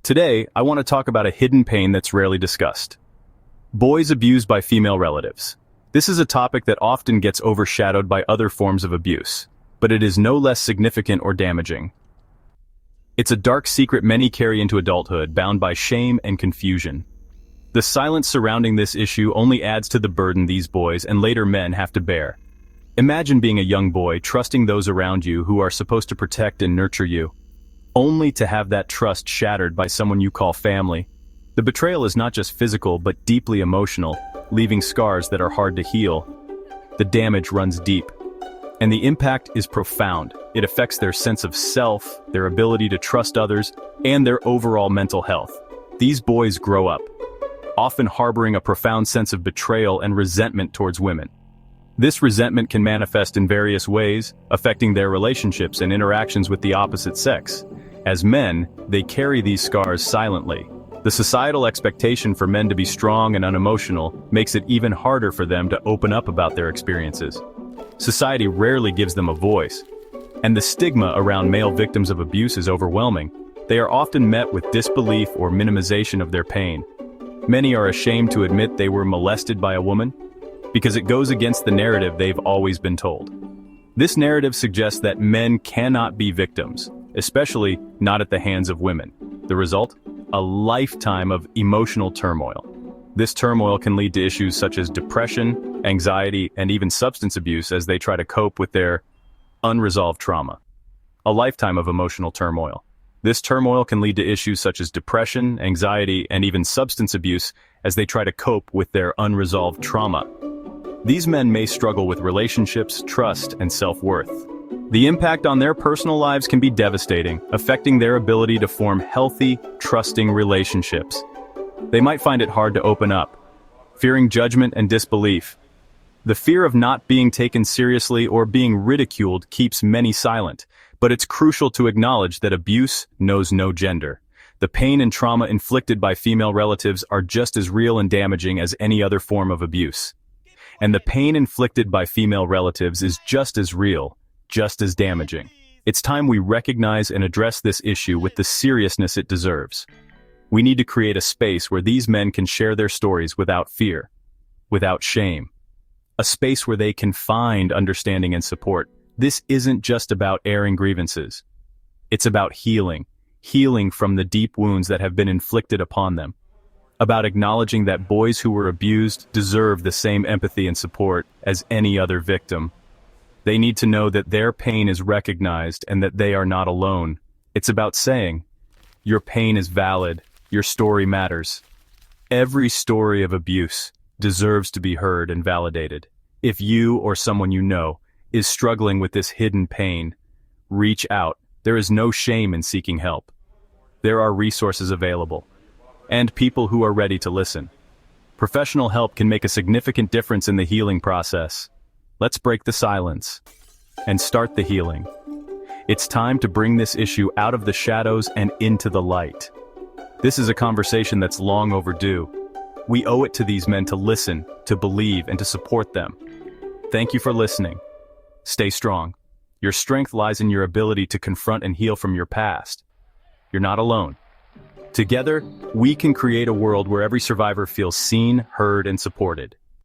Today, I want to talk about a hidden pain that's rarely discussed. Boys abused by female relatives. This is a topic that often gets overshadowed by other forms of abuse, but it is no less significant or damaging. It's a dark secret many carry into adulthood, bound by shame and confusion. The silence surrounding this issue only adds to the burden these boys and later men have to bear. Imagine being a young boy, trusting those around you who are supposed to protect and nurture you, only to have that trust shattered by someone you call family. The betrayal is not just physical but deeply emotional, leaving scars that are hard to heal. The damage runs deep, and the impact is profound. It affects their sense of self, their ability to trust others, and their overall mental health. These boys grow up, often harboring a profound sense of betrayal and resentment towards women. This resentment can manifest in various ways, affecting their relationships and interactions with the opposite sex. As men, they carry these scars silently. The societal expectation for men to be strong and unemotional makes it even harder for them to open up about their experiences. Society rarely gives them a voice, and the stigma around male victims of abuse is overwhelming. They are often met with disbelief or minimization of their pain. Many are ashamed to admit they were molested by a woman, because it goes against the narrative they've always been told. This narrative suggests that men cannot be victims, especially not at the hands of women. The result? A lifetime of emotional turmoil. This turmoil can lead to issues such as depression, anxiety, and even substance abuse as they try to cope with their unresolved trauma. A lifetime of emotional turmoil. This turmoil can lead to issues such as depression, anxiety, and even substance abuse as they try to cope with their unresolved trauma. These men may struggle with relationships, trust, and self-worth. The impact on their personal lives can be devastating, affecting their ability to form healthy, trusting relationships. They might find it hard to open up, fearing judgment and disbelief. The fear of not being taken seriously or being ridiculed keeps many silent, but it's crucial to acknowledge that abuse knows no gender. The pain and trauma inflicted by female relatives are just as real and damaging as any other form of abuse. And the pain inflicted by female relatives is just as real, just as damaging. It's time we recognize and address this issue with the seriousness it deserves. We need to create a space where these men can share their stories without fear, without shame. A space where they can find understanding and support. This isn't just about airing grievances. It's about healing from the deep wounds that have been inflicted upon them. About acknowledging that boys who were abused deserve the same empathy and support as any other victim. They need to know that their pain is recognized and that they are not alone. It's about saying, your pain is valid, your story matters. Every story of abuse deserves to be heard and validated. If you or someone you know is struggling with this hidden pain, reach out. There is no shame in seeking help. There are resources available, and people who are ready to listen. Professional help can make a significant difference in the healing process. Let's break the silence and start the healing. It's time to bring this issue out of the shadows and into the light. This is a conversation that's long overdue. We owe it to these men to listen, to believe, and to support them. Thank you for listening. Stay strong. Your strength lies in your ability to confront and heal from your past. You're not alone. Together, we can create a world where every survivor feels seen, heard, and supported.